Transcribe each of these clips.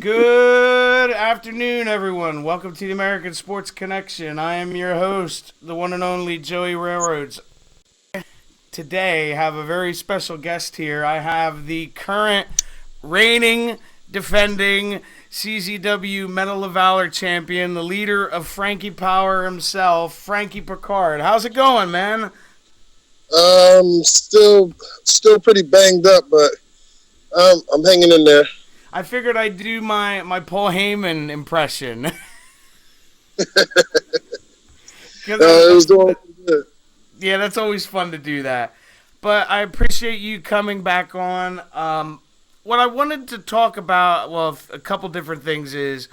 Good afternoon, everyone. Welcome to the American Sports Connection. I am your host, the one and only Joey Railroads. Today, I have a very special guest here. I have the current reigning, defending CZW Medal of Valor champion, the leader of Frankie Power himself, Frankie Pickard. How's it going, man? Still pretty banged up, but I'm hanging in there. I figured I'd do my Paul Heyman impression. It was doing good. Yeah, that's always fun to do that. But I appreciate you coming back on. What I wanted to talk about, well, a couple different things is,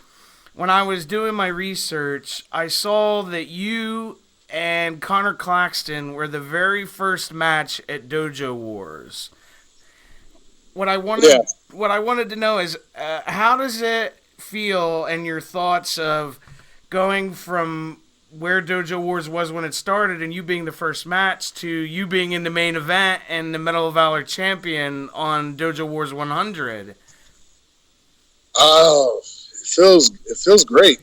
when I was doing my research, I saw that you and Connor Claxton were the very first match at Dojo Wars. What I wanted to know is, how does it feel, and your thoughts of going from where Dojo Wars was when it started and you being the first match to you being in the main event and the Medal of Valor champion on Dojo Wars 100? Oh, it feels great.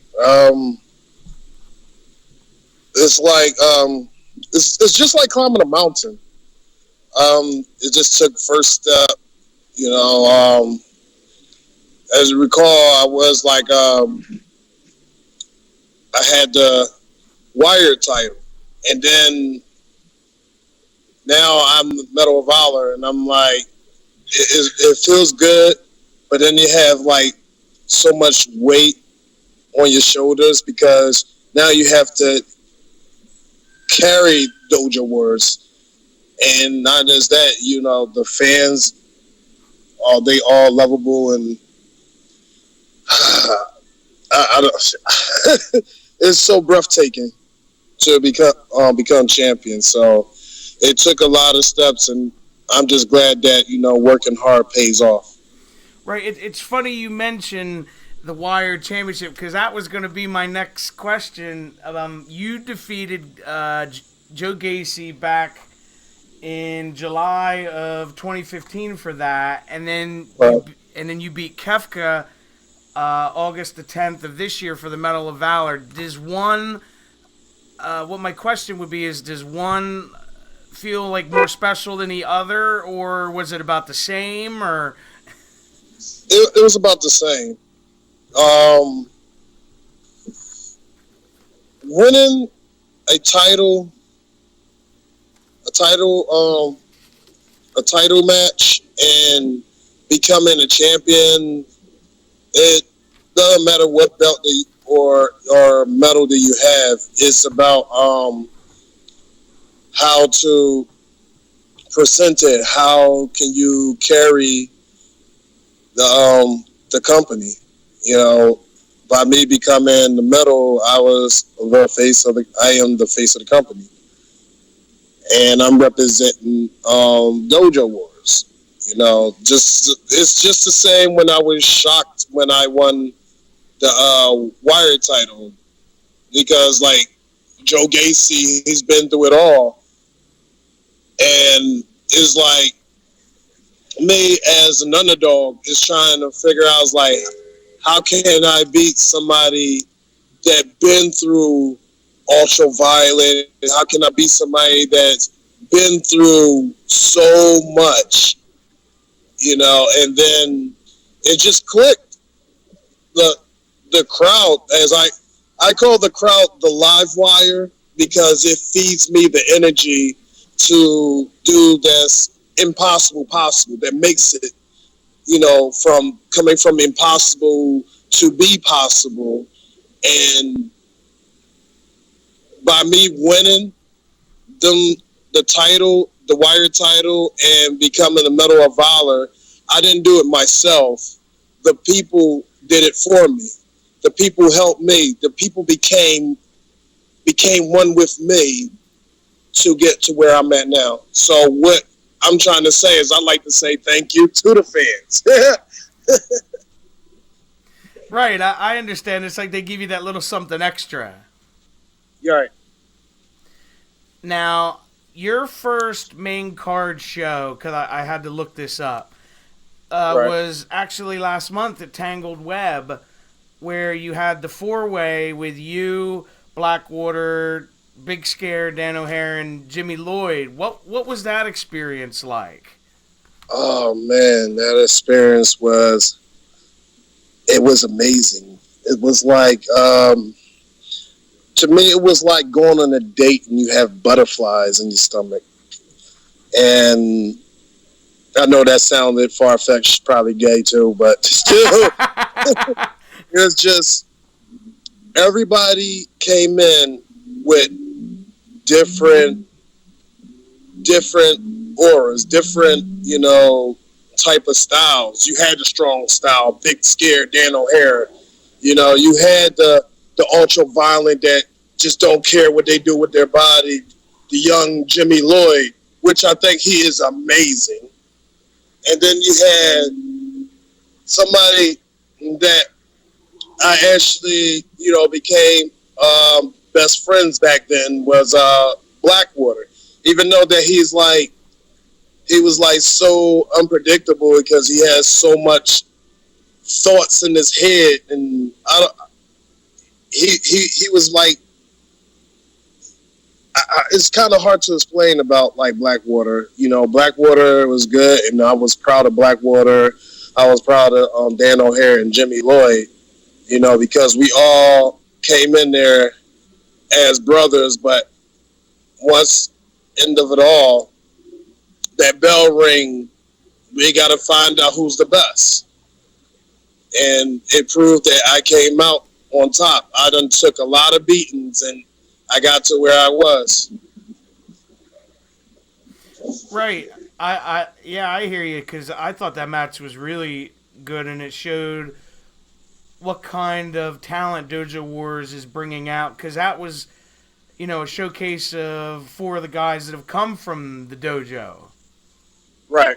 It's like it's just like climbing a mountain. It just took first step. As you recall, I was like, I had the Wire title, and then now I'm the Medal of Valor, and I'm like, it feels good, but then you have like so much weight on your shoulders because now you have to carry Dojo Wars, and not just that, the fans. Are they all lovable and I don't. It's so breathtaking to become champion. So it took a lot of steps, and I'm just glad that working hard pays off. Right. It's funny you mention the Wire Championship because that was going to be my next question. You defeated Joe Gacy back in July of 2015 for that, and then you beat Kefka August the 10th of this year for the Medal of Valor. Does one, what my question would be is, does one feel like more special than the other, or was it about the same, or? It was about the same. Winning a title match and becoming a champion, it doesn't matter what belt or medal that you have. It's about how to present it. How can you carry the company? By me becoming the medal, I am the face of the company. And I'm representing Dojo Wars. It's just the same when I was shocked when I won the Wire title, because like Joe Gacy, he's been through it all, and it's like me as an underdog is trying to figure out, like, how can I beat somebody that been through ultra violent? How can I be somebody that's been through so much, and then it just clicked. The crowd, as I call the crowd the live wire, because it feeds me the energy to do this impossible possible, that makes it, from coming from impossible to be possible. And by me winning the title, the Wire title, and becoming the Medal of Valor, I didn't do it myself. The people did it for me. The people helped me. The people became one with me to get to where I'm at now. So what I'm trying to say is, I'd like to say thank you to the fans. Right, I understand. It's like they give you that little something extra. Right. Now, your first main card show, because I had to look this up, Right. was actually last month at Tangled Web, where you had the four-way with you, Blackwater, Big Scare, Dan O'Hare, and Jimmy Lloyd. What was that experience like? Oh man, that experience was amazing. It was like to me it was like going on a date and you have butterflies in your stomach. And I know that sounded far fetched, probably gay too, but still it's just everybody came in with different auras, different, type of styles. You had the strong style, Big Scare, Dan O'Hare. You had the ultra violent that just don't care what they do with their body. The young Jimmy Lloyd, which I think he is amazing. And then you had somebody that I actually, became best friends back then was Blackwater. Even though that he was like so unpredictable because he has so much thoughts in his head, and he was like, it's kind of hard to explain about like Blackwater. Blackwater was good, and I was proud of Blackwater. I was proud of Dan O'Hare and Jimmy Lloyd, because we all came in there as brothers, but once end of it all, that bell ring, we got to find out who's the best. And it proved that I came out on top. I done took a lot of beatings, and I got to where I was. Right. I hear you, because I thought that match was really good, and it showed what kind of talent Dojo Wars is bringing out, because that was, a showcase of four of the guys that have come from the dojo. Right.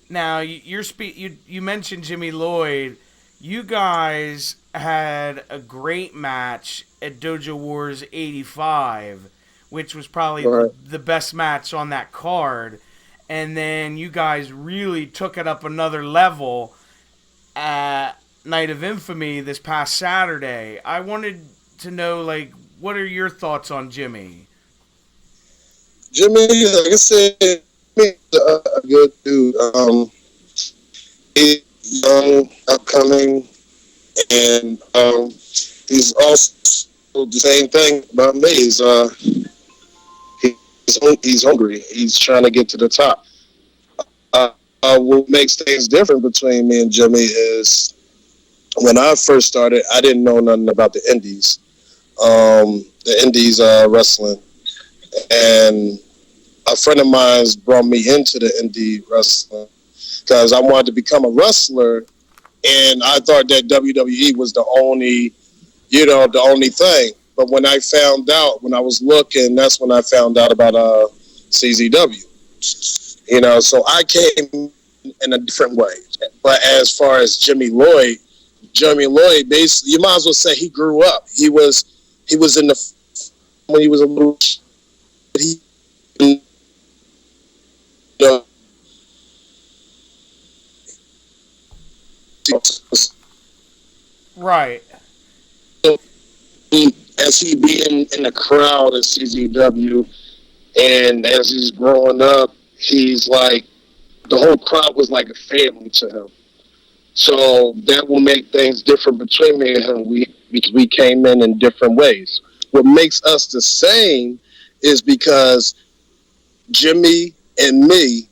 Now, you mentioned Jimmy Lloyd. You guys had a great match at Dojo Wars 85, which was probably the best match on that card. And then you guys really took it up another level at Night of Infamy this past Saturday. I wanted to know, what are your thoughts on Jimmy? Jimmy, like I said, he's a good dude. He's young, upcoming, and he's also the same thing about me. He's hungry. He's trying to get to the top. What makes things different between me and Jimmy is when I first started, I didn't know nothing about the indies. The indies wrestling, and a friend of mine brought me into the indie wrestling because I wanted to become a wrestler, and I thought that WWE was the only thing. But when I was looking, that's when I found out about CZW. So I came in a different way. But as far as Jimmy Lloyd, basically, you might as well say he grew up. He was in the when he was a little. Right. As he being in the crowd at CZW, and as he's growing up, he's like, the whole crowd was like a family to him. So that will make things different between me and him. Because we came in different ways. What makes us the same is because Jimmy and me,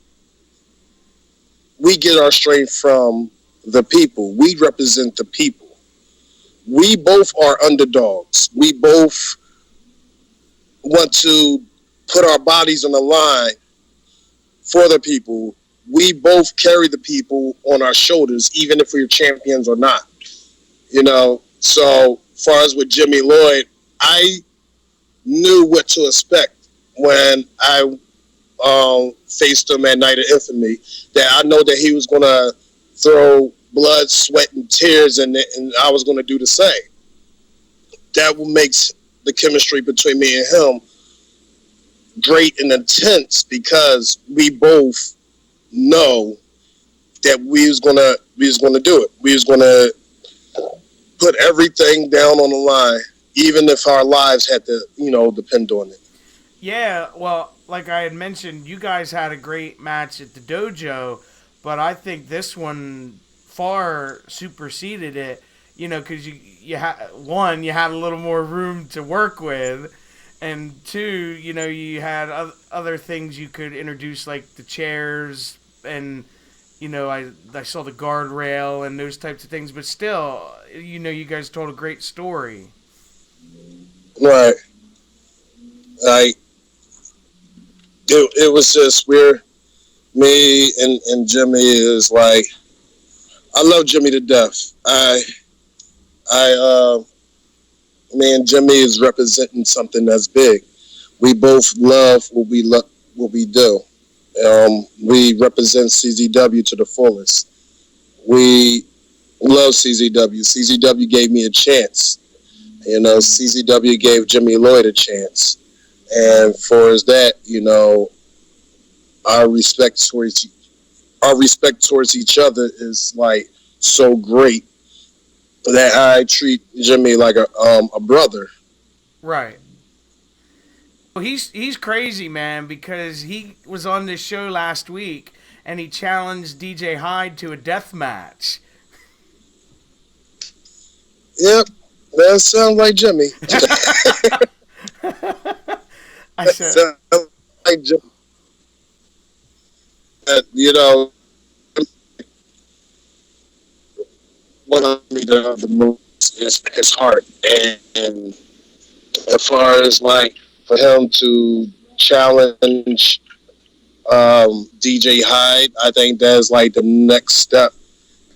we get our strength from the people. We represent the people. We both are underdogs. We both want to put our bodies on the line for the people. We both carry the people on our shoulders, even if we're champions or not. So far as with Jimmy Lloyd, I knew what to expect when I faced him at Night of Infamy. That I know that he was going to throw blood, sweat, and tears, and I was going to do the same. That what makes the chemistry between me and him great and intense, because we both know that we was gonna do it. We was gonna put everything down on the line, even if our lives had to, depend on it. Yeah, well, like I had mentioned, you guys had a great match at the dojo, but I think this one far superseded it. Because you had one, you had a little more room to work with, and two, you had other things you could introduce, like the chairs, and I saw the guardrail and those types of things. But still, you guys told a great story. Right. Like it was just weird. Me and Jimmy is like, I love Jimmy to death. Me and Jimmy is representing something that's big. We both love what we do. We represent CZW to the fullest. We love CZW. CZW gave me a chance. CZW gave Jimmy Lloyd a chance. And for that, our respect towards each other is like so great that I treat Jimmy like a brother. Right. Well, he's crazy, man, because he was on this show last week and he challenged DJ Hyde to a death match. Yep, that sounds like Jimmy. I said, sounds like Jimmy. One of the most is his heart, and as far as like for him to challenge DJ Hyde, I think that's like the next step,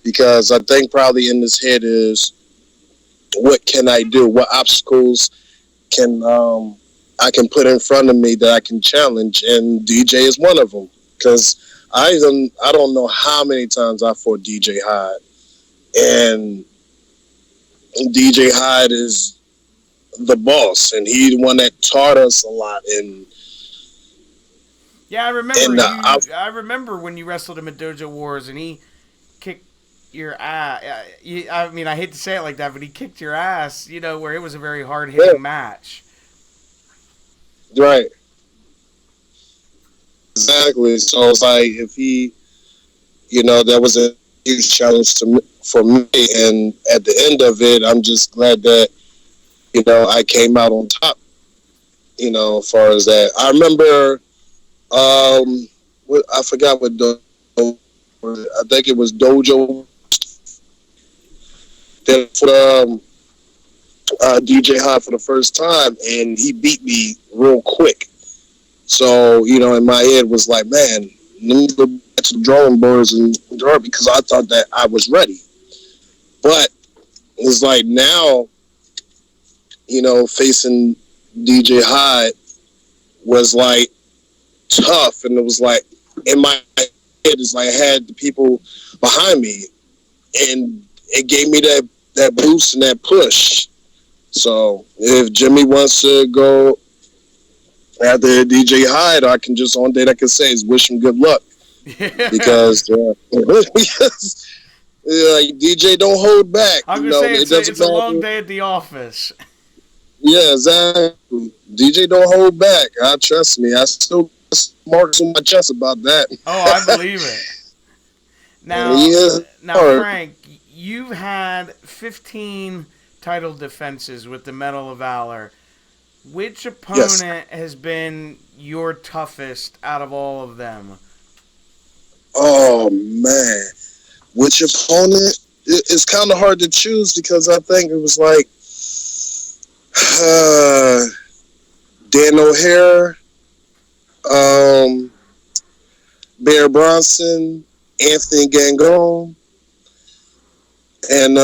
because I think probably in his head is, what can I do? What obstacles can I can put in front of me that I can challenge? And DJ is one of them, because I don't know how many times I fought DJ Hyde, and DJ Hyde is the boss, and he's the one that taught us a lot. And yeah, I remember. I remember when you wrestled him at Dojo Wars, and he kicked your ass. I mean, I hate to say it like that, but he kicked your ass. Where it was a very hard hitting match. Right. Exactly. So it's like, if he, that was a huge challenge for me, and at the end of it, I'm just glad that I came out on top. As far as that, I remember, I forgot what I think it was Dojo that DJ Hyde for the first time, and he beat me real quick. So, in my head was like, man, let me go back to the drawing boards and draw it, because I thought that I was ready. But it's like now, facing DJ Hyde was like tough, and it was like in my head, it's like I had the people behind me, and it gave me that boost and that push. So if Jimmy wants to go after DJ Hyde, I can just, only thing I can say is wish him good luck. Yeah. Because like, DJ, don't hold back. I'm gonna say it's a long day at the office. Yeah, exactly. DJ, don't hold back. Trust me. I still marks on my chest about that. Oh, I believe it. Now, Frank, you've had 15 title defenses with the Medal of Valor. Which opponent has been your toughest out of all of them? Oh, man. Which opponent? It's kind of hard to choose, because I think it was like Dan O'Hare, Bear Bronson, Anthony Gangone, and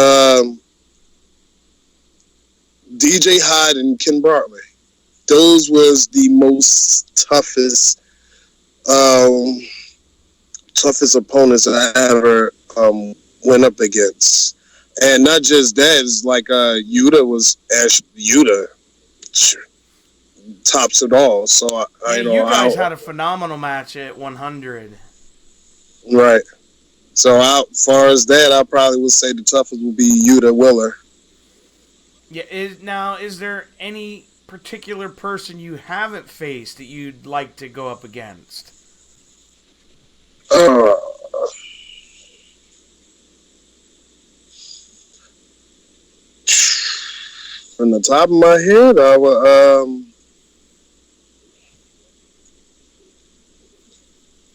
DJ Hyde and Ken Bartley. Those was the most toughest opponents that I ever went up against. And not just that, it's like Yuta tops it all. So you guys had a phenomenal match at 100. Right. So, as far as that, I probably would say the toughest would be Yuta Willer. Yeah. Is there any particular person you haven't faced that you'd like to go up against? Uh, from the top of my head, I would.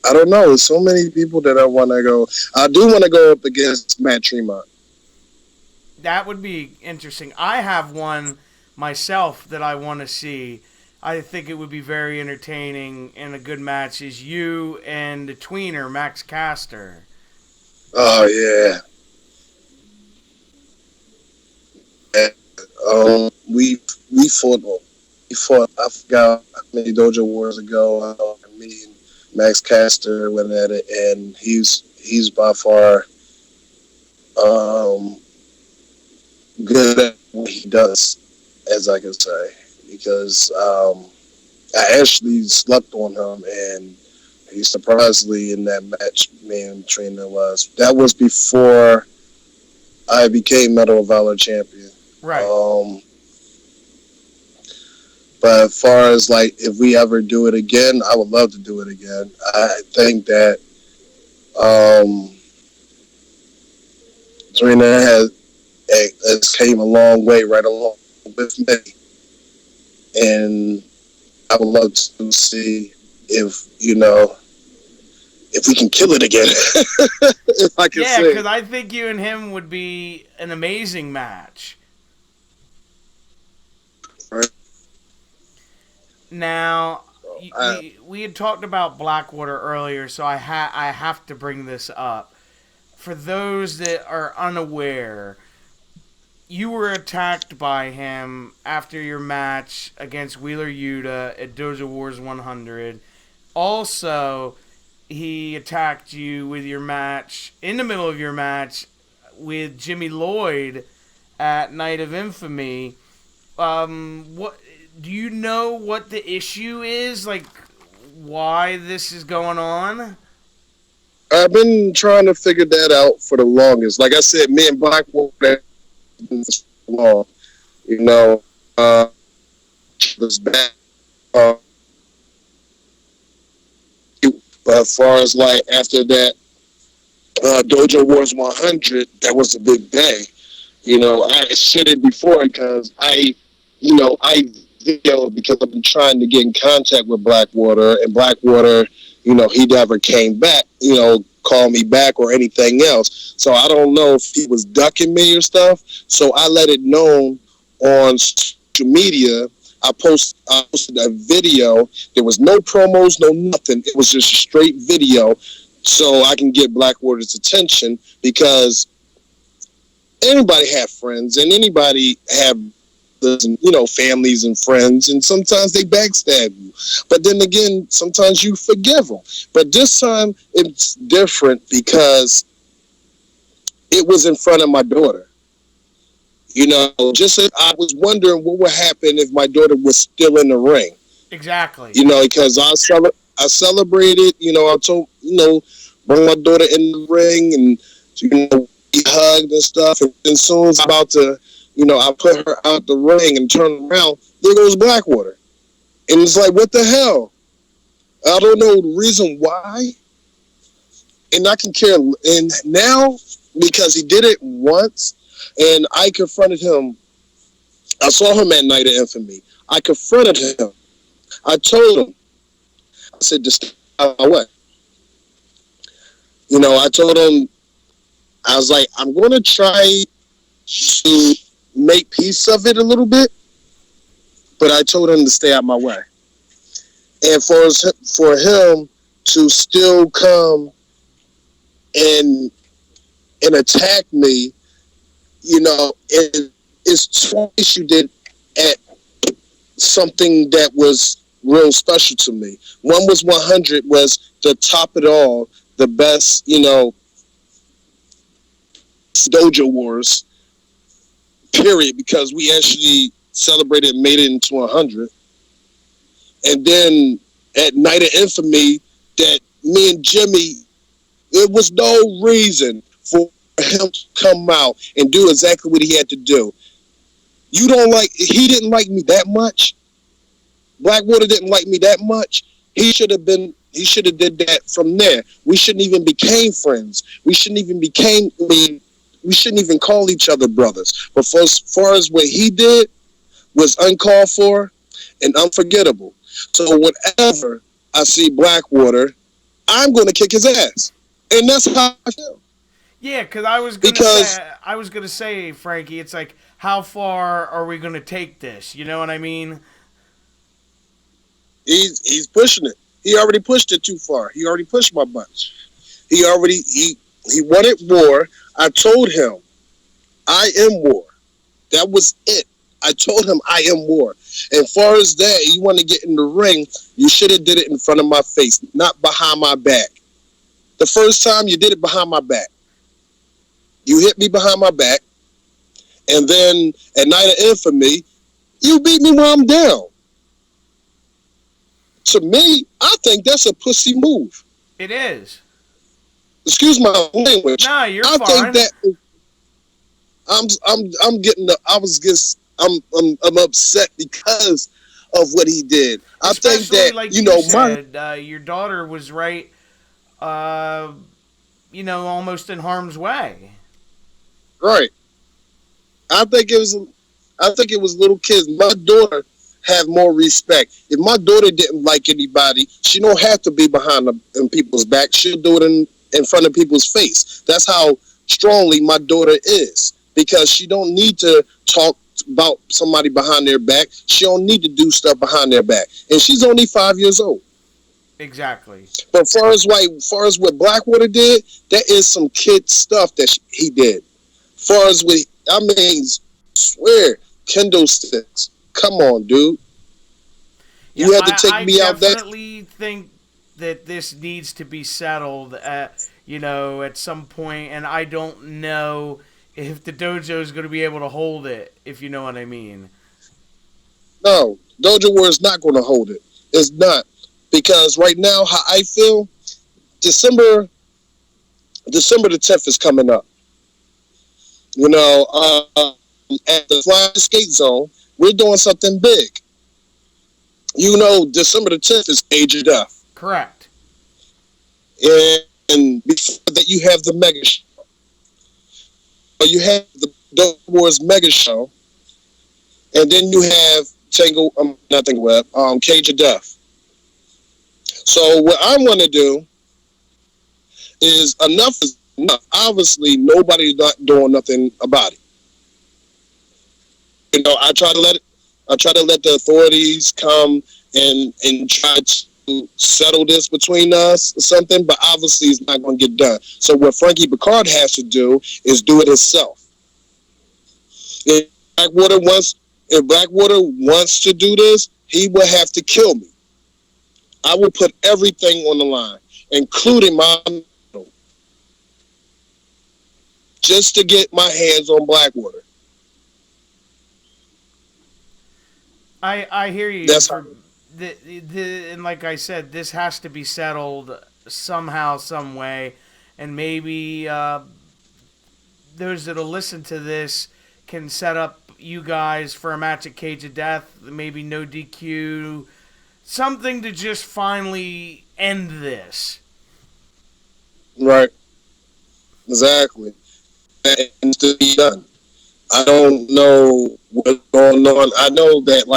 I don't know. There's so many people that I want to go. I do want to go up against Matt Tremont. That would be interesting. I have one myself that I want to see. I think it would be very entertaining and a good match is you and the tweener, Max Caster. Oh yeah. And, we fought. I forgot how many Dojo Wars ago. Me and Max Caster went at it, and he's by far um, good at what he does, as I can say, because I actually slept on him, and he surprisingly in that match, me and Trina that was before I became Medal of Valor champion. Right. But as far as like if we ever do it again, I would love to do it again. I think that Trina has came a long way right along with me, and I would love to see if if we can kill it again. If I can Yeah, say. because I think you and him would be an amazing match. Right. Now, we had talked about Blackwater earlier, so I have to bring this up. For those that are unaware, you were attacked by him after your match against Wheeler Yuta at Dojo Wars 100. Also, he attacked you with your match, in the middle of your match, with Jimmy Lloyd at Night of Infamy. What do you know what the issue is? Like, why this is going on? I've been trying to figure that out for the longest. Like I said, me and Blackwater been so long. You know, was bad. As far as like after that Dojo Wars 100, that was a big day. You know, I said it before because I videoed because I've been trying to get in contact with Blackwater, and Blackwater, he never came back, call me back or anything else. So I don't know if he was ducking me or stuff. So I let it known on social media. I posted a video. There was no promos, no nothing. It was just a straight video so I can get Blackwater's attention, because anybody have friends and anybody have families and friends, and sometimes they backstab you. But then again, sometimes you forgive them. But this time it's different because it was in front of my daughter. Just I was wondering what would happen if my daughter was still in the ring. Exactly. Because I celebrated. I told bring my daughter in the ring, and we hugged and stuff. And as soon as I'm about to, I put her out the ring and turn around, there goes Blackwater, and it's like, what the hell? I don't know the reason why, and I can care. And now, because he did it once, and I confronted him. I saw him at Night of Infamy. I confronted him. I told him. I said, "Just stay out of my way." I told him. I was like, "I'm going to try to make peace of it a little bit," but I told him to stay out my way. And for him to still come and attack me, it's twice you did at something that was real special to me. One was 100, was to top it all, the best, Dojo Wars, period, because we actually celebrated and made it into 100. And then at Night of Infamy, that me and Jimmy There was no reason for him to come out and do exactly what he had to do. He didn't like me that much. Blackwater didn't like me that much. He should have did that from there. We shouldn't even became friends. We shouldn't even call each other brothers. But for as far as what he did was uncalled for and unforgettable. So whenever I see Blackwater, I'm going to kick his ass. And that's how I feel. Yeah, because I was gonna say, Frankie, it's like, how far are we gonna take this? You know what I mean? He's pushing it. He already pushed it too far. He already pushed my buttons. He wanted war. I told him I am war. That was it. I told him I am war. And far as that, you want to get in the ring, you should have did it in front of my face, not behind my back. The first time you did it behind my back. You hit me behind my back, and then at Night of Infamy, you beat me while I'm down. To me, I think that's a pussy move. It is. Excuse my language. Nah, you're I fine. think that I'm getting the. I was just. I'm upset because of what he did. I think that like you know said, your daughter was right. Almost in harm's way. right. I think it was. I think it was little kids. My daughter have more respect. If my daughter didn't like anybody, she don't have to be behind them in people's back. She'll do it in front of people's face. That's how strongly my daughter is. Because she don't need to talk about somebody behind their back. She don't need to do stuff behind their back. And she's only 5 years old. Exactly. But far as what Blackwater did, that is some kid stuff that he did. Far as what I mean, swear, kendo sticks. Come on, dude. Yeah, You had to take me out there. I definitely think that this needs to be settled at some point, and I don't know if the dojo is going to be able to hold it, if you know what I mean. No, Dojo Wars is not going to hold it. It's not. Because right now, how I feel, December the 10th is coming up. At the Flying Skate Zone, we're doing something big. December the 10th is Age of Death. Correct. And before that, you have the Mega Show. You have the Dojo Wars Mega Show. And then you have Cage of Death. So what I want to do is enough is enough. Obviously, nobody's not doing nothing about it. I try to let the authorities come and try to settle this between us or something, but obviously it's not going to get done. So what Frankie Pickard has to do is do it himself. If Blackwater wants to do this, he will have to kill me. I will put everything on the line, including my medal, just to get my hands on Blackwater. I hear you. That's And like I said, this has to be settled somehow, some way, and maybe those that'll listen to this can set up you guys for a match at Cage of Death. Maybe no DQ, something to just finally end this. right. Exactly. That needs to be done. I don't know what's going on. I know that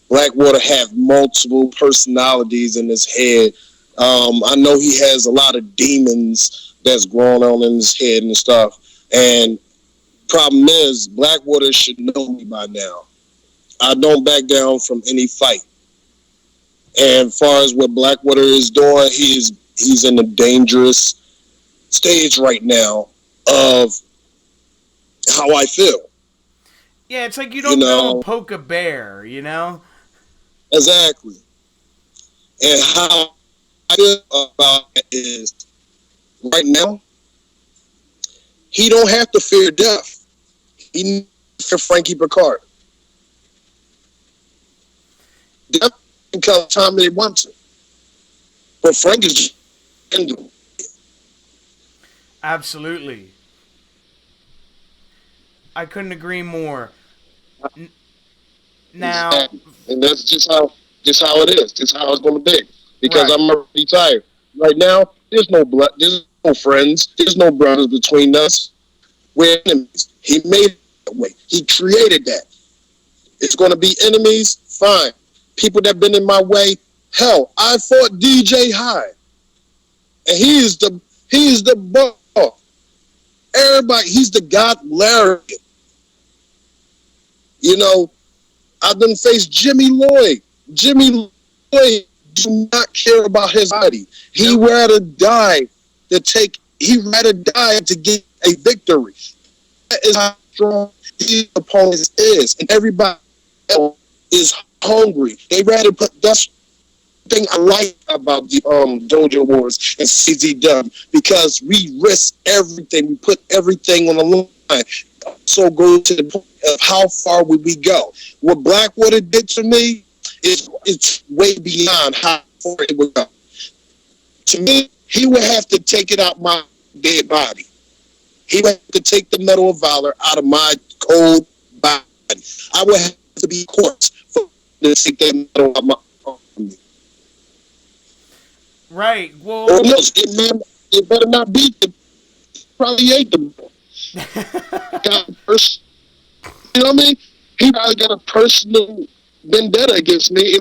Blackwater have multiple personalities in his head. I know he has a lot of demons that's going on in his head and stuff. And problem is, Blackwater should know me by now. I don't back down from any fight. And as far as what Blackwater is doing, he's in a dangerous stage right now of how I feel. Yeah, it's like you don't go and poke a bear, Exactly. And how I feel about it is right now, he don't have to fear death. He needs to fear Frankie Pickard. Death can come time they want to. But Frank is just Absolutely. I couldn't agree more. N- Now, Exactly. And that's just how it is. Just how it's gonna be. Because right. I'm already tired. Right now, there's no blood, there's no friends, there's no brothers between us. We're enemies. He made it that way. He created that. It's gonna be enemies, fine. People that been in my way, hell, I fought DJ Hyde. And he is the boss. Everybody, he's the God Larry. You know, I've been faced Jimmy Lloyd. Jimmy Lloyd do not care about his body. He Nope. rather die he rather die to get a victory. That is how strong his opponent is. And everybody else is hungry. They rather put that's the thing I like about the Dojo Wars and CZW because we risk everything. We put everything on the line. So go to the point of how far would we go. What Blackwater did to me is it's way beyond how far it would go. To me, he would have to take it out my dead body. He would have to take the Medal of Valor out of my cold body. I would have to be corpse for to take that medal out my body. Right. Or Well, else it better not be. It probably ain't the got a person. You know what I mean? He probably got a personal vendetta against me.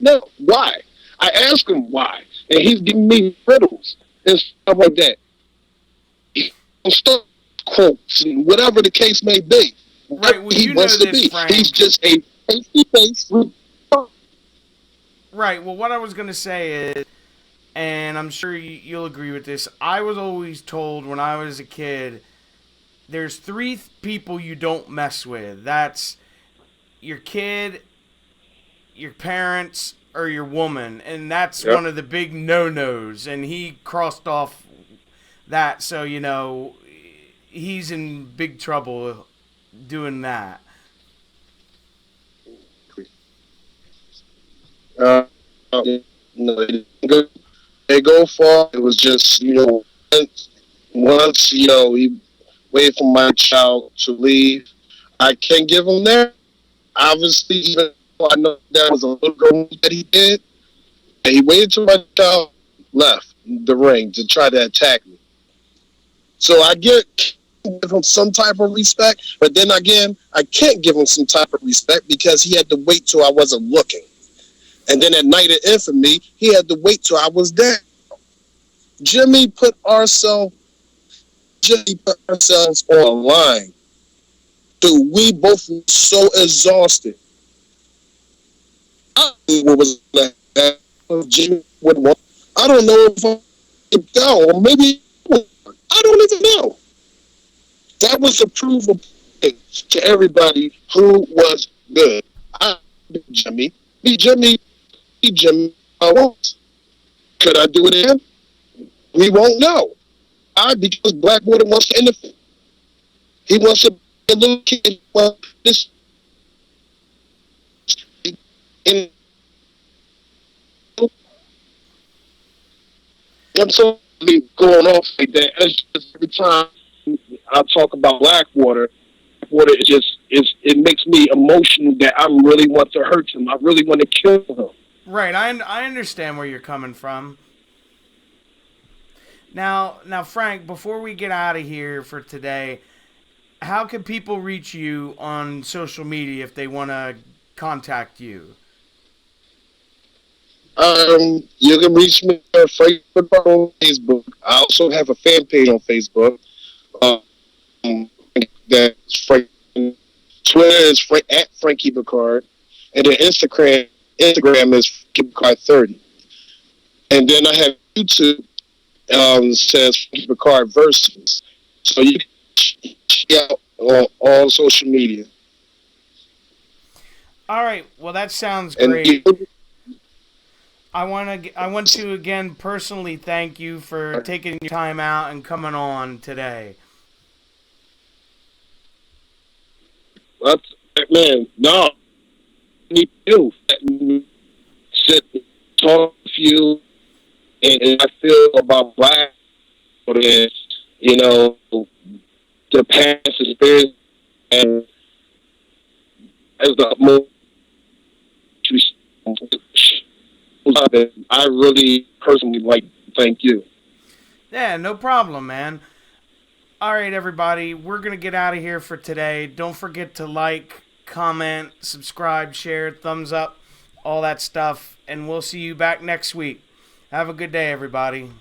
No, why? I asked him why, and he's giving me riddles and stuff like that. Stuff quotes and whatever the case may be. right. Whatever Well, he you know wants to this, be. He's Frank. just a face to face. Right. Well, what I was going to say is, and I'm sure you'll agree with this, I was always told when I was a kid there's three people you don't mess with. That's your kid, your parents, or your woman. And that's Yep. one of the big no nos. And he crossed off that. So, he's in big trouble doing that. Uh, no, they go far. It was just once he waited for my child to leave. I can't give him that. Obviously, even though I know that was a little girl that he did, he waited till my child left the ring to try to attack me. So I give him some type of respect, but then again, I can't give him some type of respect because he had to wait till I wasn't looking. And then at Night of Infamy, he had to wait till I was there. Jimmy put ourselves online. Dude, we both were so exhausted. I don't know what was going to happen if Jimmy would want. I don't know if I could go, or maybe I don't even know. That was a proof of to everybody who was good. I beat Jimmy. Beat Jimmy. I won't. Could I do it again? We won't know. Because Blackwater wants to interfere. He wants to be a little kid. Well, this in I'm so going off like that. It's just every time I talk about Blackwater, it makes me emotional that I really want to hurt him. I really want to kill him. Right. I understand where you're coming from. Now, Frank, before we get out of here for today, how can people reach you on social media if they want to contact you? You can reach me on Facebook. I also have a fan page on Facebook. That's Frank. Twitter is at Frankie Pickard, and then Instagram is Frankie Pickard 30. And then I have YouTube. Says Frankie Pickard Versus. So you can check out on all social media. All right. Well, that sounds And great. I want to again personally thank you for taking your time out and coming on today. man, no, need you sit, talk to you, and I feel about Black. you know, the past experience and as the most I really personally like to thank you. Yeah, no problem, man. All right, everybody, we're going to get out of here for today. Don't forget to like, comment, subscribe, share, thumbs up, all that stuff, and we'll see you back next week. Have a good day, everybody.